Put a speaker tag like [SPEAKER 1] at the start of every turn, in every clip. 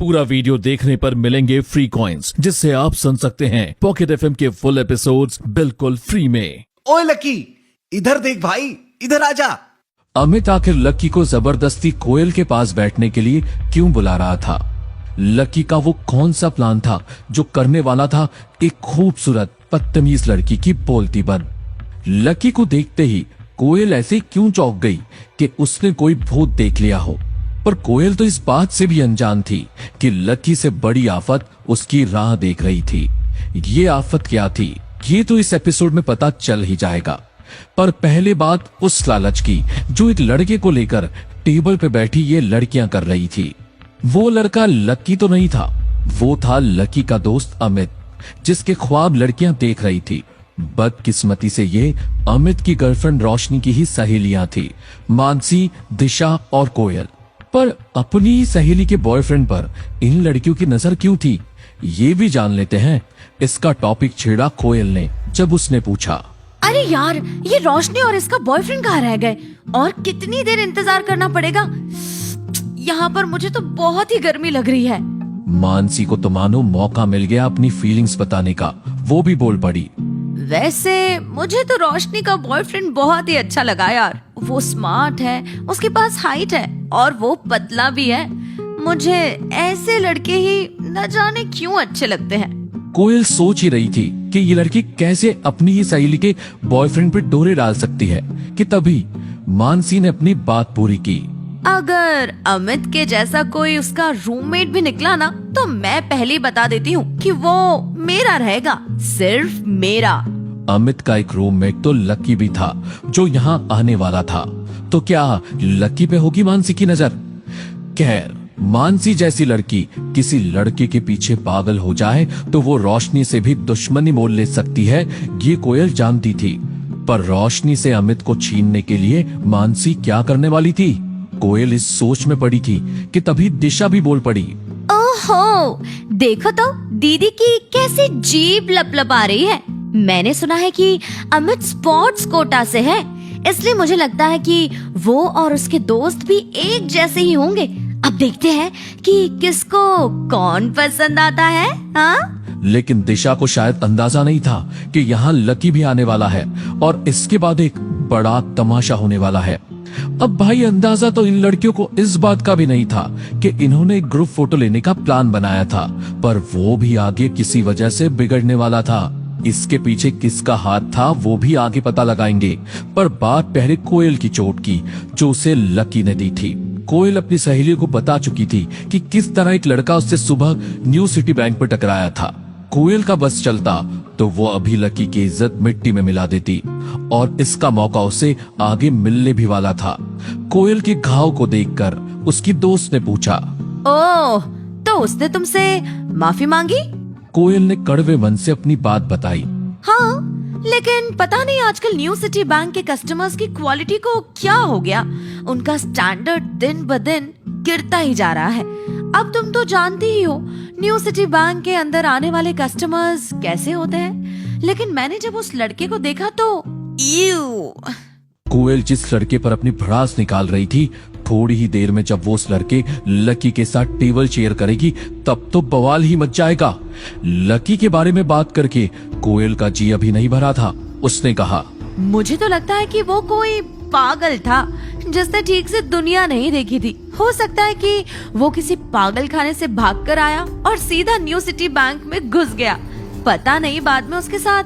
[SPEAKER 1] पूरा वीडियो देखने पर मिलेंगे फ्री कॉइन्स, जिससे आप सुन सकते हैं पॉकेट एफएम के फुल एपिसोड्स बिल्कुल फ्री में।
[SPEAKER 2] ओए लकी, इधर देख भाई, इधर आजा।
[SPEAKER 3] अमित आखिर लकी को जबरदस्ती कोयल के पास बैठने के लिए क्यों बुला रहा था? लकी का वो कौन सा प्लान था जो करने वाला था एक खूबसूरत बदतमीज लड़की की बोलती पर? लकी को देखते ही कोयल ऐसे क्यों चौंक गई कि उसने कोई भूत देख लिया हो? पर कोयल तो इस बात से भी अनजान थी कि लकी से बड़ी आफत उसकी राह देख रही थी। ये आफत क्या थी, ये तो इस एपिसोड में पता चल ही जाएगा। पर पहले बात उस लालच की जो एक लड़के को लेकर टेबल पे बैठी ये लड़कियां कर रही थी। वो लड़का लकी तो नहीं था, वो था लकी का दोस्त अमित, जिसके ख्वाब लड़कियां देख रही थी। बदकिस्मती से ये अमित की गर्लफ्रेंड रोशनी की ही सहेलियां थी, मानसी, दिशा और कोयल। पर अपनी ही सहेली के बॉयफ्रेंड पर इन लड़कियों की नजर क्यों थी, ये भी जान लेते हैं। इसका टॉपिक छेड़ा कोयल ने जब उसने पूछा,
[SPEAKER 4] अरे यार, ये रोशनी और इसका बॉयफ्रेंड कहाँ रह गए और कितनी देर इंतजार करना पड़ेगा? यहाँ पर मुझे तो बहुत ही गर्मी लग रही है।
[SPEAKER 3] मानसी को तो मानो मौका मिल गया अपनी फीलिंग्स बताने का, वो भी बोल पड़ी।
[SPEAKER 4] वैसे मुझे तो रोशनी का बॉयफ्रेंड बहुत ही अच्छा लगा यार। वो स्मार्ट है, उसके पास हाइट है और वो पतला भी है। मुझे ऐसे लड़के ही न जाने क्यों अच्छे लगते हैं।
[SPEAKER 3] कोयल सोच ही रही थी कि ये लड़की कैसे अपनी ही सहेली के बॉयफ्रेंड पे डोरे डाल सकती है कि तभी मानसी ने अपनी बात पूरी की।
[SPEAKER 4] अगर अमित के जैसा कोई उसका रूममेट भी निकला ना, तो मैं पहले ही बता देती हूँ कि वो मेरा रहेगा, सिर्फ मेरा।
[SPEAKER 3] अमित का एक रूममेट तो लकी भी था जो यहाँ आने वाला था, तो क्या लकी पे होगी मानसी की नजर? खैर, मानसी जैसी लड़की किसी लड़के के पीछे पागल हो जाए तो वो रोशनी से भी दुश्मनी मोल ले सकती है, ये कोयल जानती थी। पर रोशनी से अमित को छीनने के लिए मानसी क्या करने वाली थी? कोयल इस सोच में पड़ी थी कि तभी दिशा भी बोल पड़ी,
[SPEAKER 4] ओहो, देखो तो दीदी की कैसे जीभ लपलपा रही है। मैंने सुना है कि अमित स्पोर्ट्स कोटा से है, इसलिए मुझे लगता है कि वो और उसके दोस्त भी एक जैसे ही होंगे। अब देखते हैं कि किसको कौन पसंद आता है। हाँ?
[SPEAKER 3] लेकिन दिशा को शायद अंदाजा नहीं था कि यहाँ लकी भी आने वाला है और इसके बाद एक बड़ा तमाशा होने वाला है। अब भाई, अंदाजा तो इन लड़कियों को इस बात का भी नहीं था कि इन्होंने ग्रुप फोटो लेने का प्लान बनाया था, पर वो भी आगे किसी वजह से बिगड़ने वाला था। इसके पीछे किसका हाथ था वो भी आगे पता लगाएंगे। पर बात पहले कोयल की चोट की जो उसे लकी ने दी थी। कोयल अपनी सहेलियों को बता चुकी थी कि किस तरह एक लड़का उससे सुबह न्यू सिटी बैंक पर टकराया था। कोयल का बस चलता तो वो अभी लकी की इज्जत मिट्टी में मिला देती और इसका मौका उसे आगे मिलने भी वाला था। कोयल के घाव को देखकर उसकी दोस्त ने पूछा,
[SPEAKER 4] ओह, तो उसने तुमसे माफी मांगी?
[SPEAKER 3] कोयल ने कड़वे मन से अपनी बात बताई।
[SPEAKER 4] हाँ, लेकिन पता नहीं आजकल न्यू सिटी बैंक के कस्टमर्स की क्वालिटी को क्या हो गया। उनका स्टैंडर्ड दिन ब दिन गिरता ही जा रहा है। अब तुम तो जानती ही हो न्यू सिटी बैंक के अंदर आने वाले कस्टमर्स कैसे होते हैं। लेकिन मैंने जब उस लड़के को देखा तो ईव।
[SPEAKER 3] कोयल जिस लड़के पर अपनी भड़ास निकाल रही थी, थोड़ी ही देर में जब वो उस लड़के लकी के साथ टेबल शेयर करेगी तब तो बवाल ही मच जाएगा। लकी के बारे में बात करके कोयल का जी अभी नहीं भरा था। उसने कहा,
[SPEAKER 4] मुझे तो लगता है कि वो कोई पागल था जिसने ठीक से दुनिया नहीं देखी थी। हो सकता है कि वो किसी पागल खाने से भागकर आया और सीधा न्यू सिटी बैंक में घुस गया। पता नहीं बाद में उसके साथ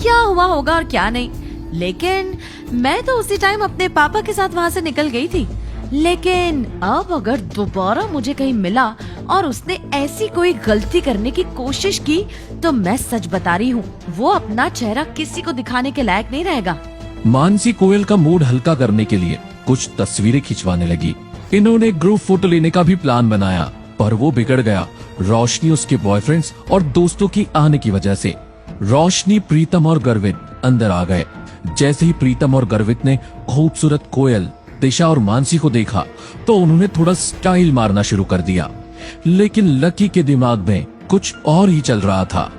[SPEAKER 4] क्या हुआ होगा और क्या नहीं। लेकिन मैं तो उसी टाइम अपने पापा के साथ वहाँ से निकल गई थी। लेकिन अब अगर दोबारा मुझे कहीं मिला और उसने ऐसी कोई गलती करने की कोशिश की तो मैं सच बता रही हूँ, वो अपना चेहरा किसी को दिखाने के लायक नहीं रहेगा।
[SPEAKER 3] मानसी कोयल का मूड हल्का करने के लिए कुछ तस्वीरें खिंचवाने लगी। इन्होंने ग्रुप फोटो लेने का भी प्लान बनाया, पर वो बिगड़ गया रोशनी, उसके बॉयफ्रेंड्स और दोस्तों की आने की वजह से। रोशनी, प्रीतम और गर्वित अंदर आ गए। जैसे ही प्रीतम और गर्वित ने खूबसूरत कोयल, दिशा और मानसी को देखा तो उन्होंने थोड़ा स्टाइल मारना शुरू कर दिया। लेकिन लकी के दिमाग में कुछ और ही चल रहा था।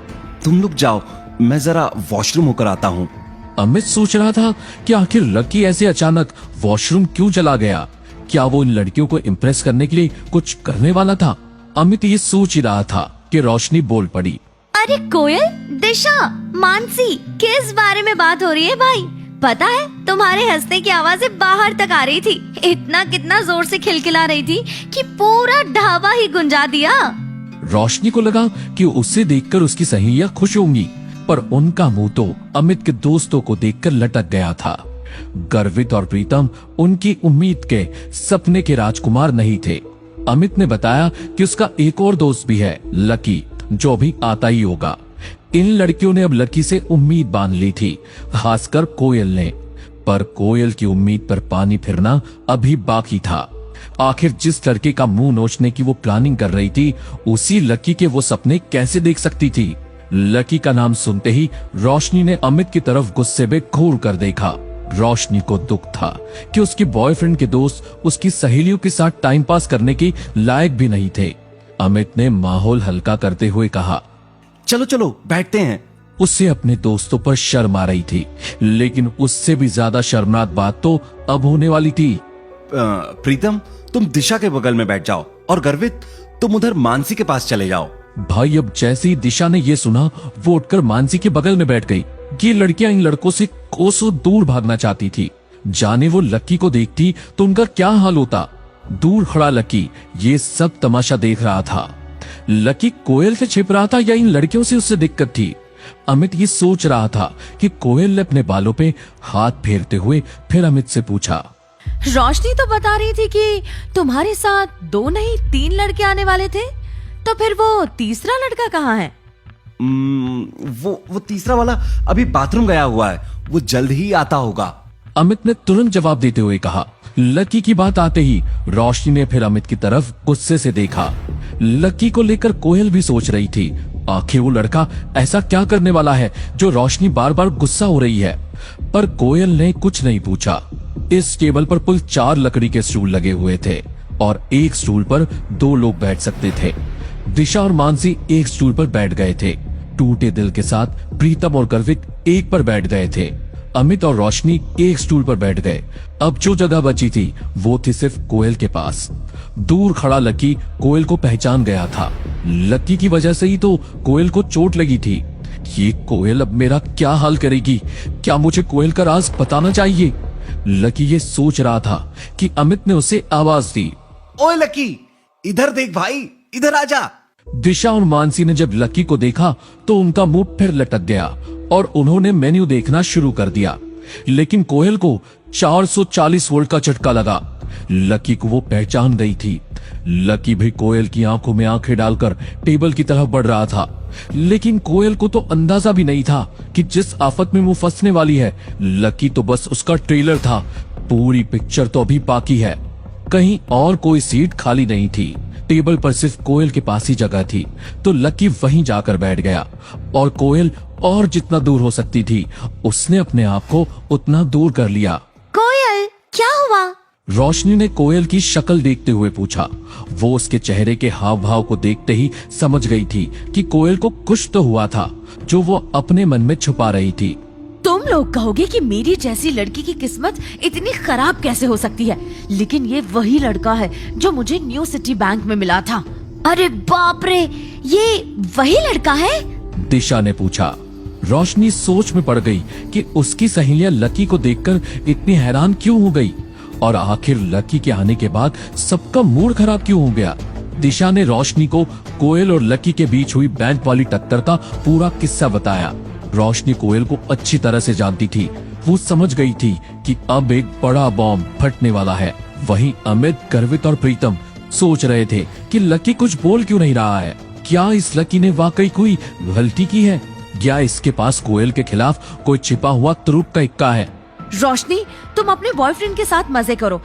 [SPEAKER 2] तुम लोग जाओ, मैं जरा वॉशरूम होकर आता हूँ।
[SPEAKER 3] अमित सोच रहा था कि आखिर लकी ऐसे अचानक वॉशरूम क्यों चला गया। क्या वो इन लड़कियों को इम्प्रेस करने के लिए कुछ करने वाला था? अमित ये सोच ही रहा था कि रोशनी बोल पड़ी।
[SPEAKER 4] अरे कोयल, दिशा, मानसी, किस बारे में बात हो रही है भाई? पता है तुम्हारे हंसने की आवाजें बाहर तक आ रही थी। इतना कितना जोर से खिलखिला रही थी कि पूरा ढाबा ही गुंजा दिया।
[SPEAKER 3] रोशनी को लगा कि उसे देखकर उसकी सहेलियां खुश होंगी, पर उनका मुंह तो अमित के दोस्तों को देखकर लटक गया था। गर्वित और प्रीतम उनकी उम्मीद के सपने के राजकुमार नहीं थे। अमित ने बताया कि उसका एक और दोस्त भी है, लकी, जो भी आता ही होगा। इन लड़कियों ने अब लकी से उम्मीद बांध ली थी, खासकर कोयल ने। पर कोयल की उम्मीद पर पानी फिरना अभी बाकी था। आखिर जिस लड़के का मुंह नोचने की वो प्लानिंग कर रही थी, उसी लकी के वो सपने कैसे देख सकती थी? लकी का नाम सुनते ही रोशनी ने अमित की तरफ गुस्से में घूर कर देखा। रोशनी को दुख था कि उसके बॉयफ्रेंड के दोस्त उसकी सहेलियों के साथ टाइम पास करने के लायक भी नहीं थे। अमित ने माहौल हल्का करते हुए कहा,
[SPEAKER 2] चलो चलो बैठते हैं।
[SPEAKER 3] उससे अपने दोस्तों पर शर्म आ रही थी, लेकिन उससे भी ज्यादा शर्मनाक बात तो अब होने वाली थी।
[SPEAKER 2] प्रीतम, तुम दिशा के बगल में बैठ जाओ और गर्वित, तुम उधर मानसी के पास चले जाओ।
[SPEAKER 3] भाई, अब जैसे ही दिशा ने ये सुना, वो उठकर मानसी के बगल में बैठ गई। ये लड़कियां इन लड़कों से कोसों दूर भागना चाहती थी। जाने वो लकी को देखती तो उनका क्या हाल होता। दूर खड़ा लकी ये सब तमाशा देख रहा था। लकी कोयल से छिप रहा था या इन लड़कियों से उससे दिक्कत थी? अमित ये सोच रहा था कि कोयल ने अपने बालों पे हाथ फेरते हुए फिर अमित से पूछा,
[SPEAKER 4] रोशनी तो बता रही थी कि तुम्हारे साथ 2 नहीं 3 लड़के आने वाले थे, तो फिर वो तीसरा लड़का कहाँ है?
[SPEAKER 2] वो तीसरा वाला अभी बाथरूम गया हुआ है, वो जल्द ही आता होगा।
[SPEAKER 3] अमित ने तुरंत जवाब देते हुए कहा। लकी की बात आते ही रोशनी ने फिर अमित की तरफ गुस्से से देखा। लकी को लेकर कोयल भी सोच रही थी, आखिर वो लड़का ऐसा क्या करने वाला है जो रोशनी बार बार गुस्सा हो रही है। पर कोयल ने कुछ नहीं पूछा। इस टेबल पर कुल 4 लकड़ी के स्टूल लगे हुए थे और एक स्टूल पर 2 लोग बैठ सकते थे। दिशा और मानसी एक स्टूल पर बैठ गए थे। टूटे दिल के साथ प्रीतम और गर्वित एक पर बैठ गए थे। अमित और रोशनी एक स्टूल पर बैठ गए। अब जो जगह बची थी वो थी सिर्फ कोयल के पास। दूर खड़ा लकी कोयल को पहचान गया था। लकी की वजह से ही तो कोयल को चोट लगी थी। ये कोयल अब मेरा क्या हाल करेगी? क्या मुझे कोयल का राज बताना चाहिए? लकी ये सोच रहा था कि अमित ने उसे आवाज दी,
[SPEAKER 2] ओए लकी, इधर देख भाई, इधर आजा।
[SPEAKER 3] दिशा और मानसी ने जब लकी को देखा तो उनका मुंह फिर लटक गया और उन्होंने मेन्यू देखना शुरू कर दिया। लेकिन कोयल को 440 वोल्ट का झटका लगा। लकी को वो पहचान गई थी। लकी भी कोयल की आंखों में आंखें डालकर टेबल की तरफ बढ़ रहा था। लेकिन कोयल को तो अंदाजा भी नहीं था कि जिस आफत में वो फंसने वाली है। लकी तो बस उसका ट्रेलर था, पूरी पिक्चर तो अभी बाकी है। कहीं और कोई सीट खाली नहीं थी। टेबल पर सिर्फ कोयल के पास ही जगह थी, तो लकी वहीं जाकर बैठ गया और कोयल और जितना दूर हो सकती थी उसने अपने आप को उतना दूर कर लिया।
[SPEAKER 4] कोयल, क्या हुआ?
[SPEAKER 3] रोशनी ने कोयल की शक्ल देखते हुए पूछा। वो उसके चेहरे के हाव भाव को देखते ही समझ गई थी कि कोयल को कुछ तो हुआ था जो वो अपने मन में छुपा रही थी।
[SPEAKER 4] तुम लोग कहोगे कि मेरी जैसी लड़की की किस्मत इतनी खराब कैसे हो सकती है, लेकिन ये वही लड़का है जो मुझे न्यू सिटी बैंक में मिला था। अरे बाप रे, ये वही लड़का है?
[SPEAKER 3] दिशा ने पूछा। रोशनी सोच में पड़ गई कि उसकी सहेलियां लकी को देखकर इतनी हैरान क्यों हो गई और आखिर लकी के आने के बाद सबका मूड खराब क्यों हो गया। दिशा ने रोशनी को कोयल और लकी के बीच हुई बैंक वाली टक्कर का पूरा किस्सा बताया। रोशनी कोयल को अच्छी तरह से जानती थी। वो समझ गई थी कि अब एक बड़ा बॉम्ब फटने वाला है। वहीं अमित, गर्वित और प्रीतम सोच रहे थे कि लकी कुछ बोल क्यों नहीं रहा है। क्या इस लकी ने वाकई कोई गलती की है या इसके पास कोयल के खिलाफ कोई छिपा हुआ तुरुप का इक्का है?
[SPEAKER 4] रोशनी, तुम अपने बॉयफ्रेंड के साथ मजे करो।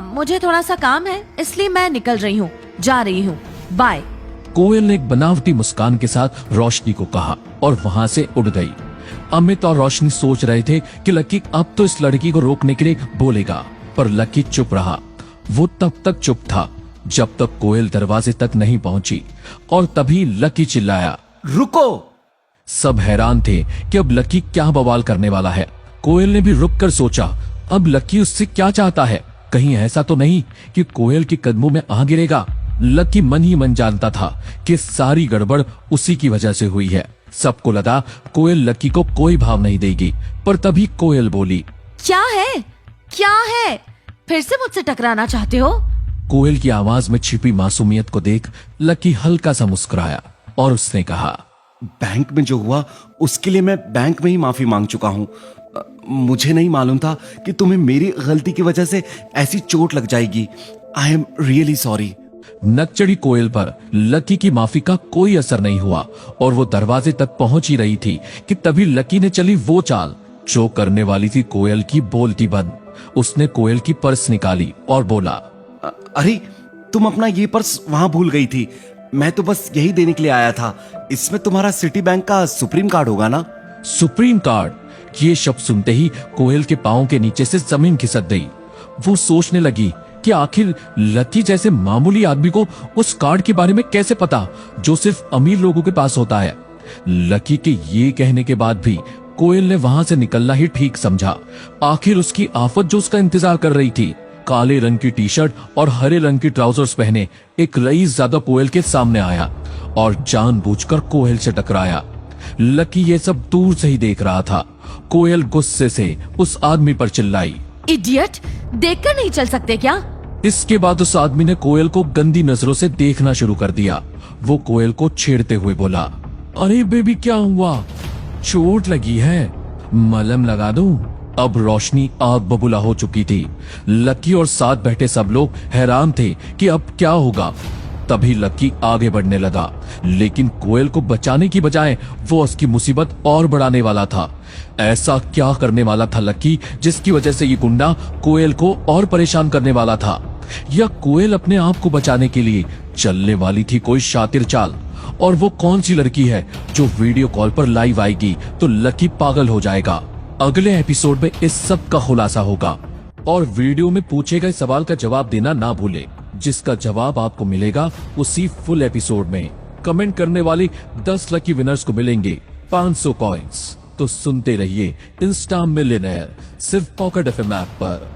[SPEAKER 4] मुझे थोड़ा सा काम है, इसलिए मैं निकल रही हूँ, जा रही हूँ, बाय।
[SPEAKER 3] कोयल ने एक बनावटी मुस्कान के साथ रोशनी को कहा और वहाँ से उड़ गई। अमित और रोशनी सोच रहे थे कि लकी अब तो इस लड़की को रोकने के लिए बोलेगा, पर लकी चुप रहा। वो तब तक चुप था जब तक कोयल दरवाजे तक नहीं पहुंची और तभी लकी चिल्लाया,
[SPEAKER 2] रुको।
[SPEAKER 3] सब हैरान थे कि अब लकी क्या बवाल करने वाला है। कोयल ने भी रुककर सोचा, अब लकी उससे क्या चाहता है? कहीं ऐसा तो नहीं कि कोयल के कदमों में आ गिरेगा। लकी मन ही मन जानता था कि सारी गड़बड़ उसी की वजह से हुई है। सबको लगा कोयल लकी को कोई भाव नहीं देगी, पर तभी कोयल बोली,
[SPEAKER 4] क्या है, क्या है, फिर से मुझसे टकराना चाहते हो?
[SPEAKER 3] कोयल की आवाज में छिपी मासूमियत को देख लकी हल्का सा मुस्कुराया और उसने कहा,
[SPEAKER 2] बैंक में जो हुआ उसके लिए मैं बैंक में ही माफी मांग चुका हूं। मुझे नहीं मालूम था कि तुम्हें मेरी गलती की वजह से ऐसी चोट लग जाएगी। I am really sorry.
[SPEAKER 3] नकचड़ी कोयल पर लकी की माफी का कोई असर नहीं हुआ और वो दरवाजे तक पहुंच ही रही थी कि तभी लकी ने चली वो चाल जो करने वाली थी कोयल की बोलती बंद। उसने कोयल की पर्स निकाली और बोला,
[SPEAKER 2] अरे तुम अपना ये पर्स वहां भूल गई थी। मैं तो बस यही देने के लिए आया था। इसमें तुम्हारा सिटी बैंक का सुप्रीम कार्ड होगा ना?
[SPEAKER 3] Supreme card? ये शब्द सुनते ही कोयल के पांव के नीचे से जमीन खिसक गई। वो सोचने लगी कि आखिर लकी जैसे मामूली आदमी को उस कार्ड के बारे में कैसे पता जो सिर्फ अमीर लोगों के पास होता है। लकी के ये कहने के बाद भी कोयल ने वहां से निकलना ही ठीक समझा। आखिर उसकी आफत जो उसका इंतजार कर रही थी। काले रंग की टी शर्ट और हरे रंग की ट्राउजर्स पहने एक रईस ज्यादा कोयल के सामने आया और जानबूझकर कोयल से टकराया। लकी ये सब दूर से ही देख रहा था। कोयल गुस्से से उस आदमी पर चिल्लाई,
[SPEAKER 4] इडियट, देखकर नहीं चल सकते क्या?
[SPEAKER 3] इसके बाद उस आदमी ने कोयल को गंदी नजरों से देखना शुरू कर दिया। वो कोयल को छेड़ते हुए बोला, अरे बेबी क्या हुआ, चोट लगी है, मलहम लगा दूं? अब रोशनी आग बबूला हो चुकी थी। लकी और साथ बैठे सब लोग हैरान थे कि अब क्या होगा। तभी लकी आगे बढ़ने लगा, लेकिन कोयल को बचाने की बजाय वो उसकी मुसीबत और बढ़ाने वाला था। ऐसा क्या करने वाला था लकी जिसकी वजह से ये गुंडा कोयल को और परेशान करने वाला था? या कोयल अपने आप को बचाने के लिए चलने वाली थी कोई शातिर चाल? और वो कौन सी लड़की है जो वीडियो कॉल पर लाइव आएगी तो लकी पागल हो जाएगा? अगले एपिसोड में इस सब का खुलासा होगा। और वीडियो में पूछे गए सवाल का जवाब देना ना भूले, जिसका जवाब आपको मिलेगा उसी फुल एपिसोड में। कमेंट करने वाले 10 लकी विनर्स को मिलेंगे 500 कॉइंस। तो सुनते रहिए इंस्टा मिलियनेयर, सिर्फ पॉकेट एफएम ऐप पर।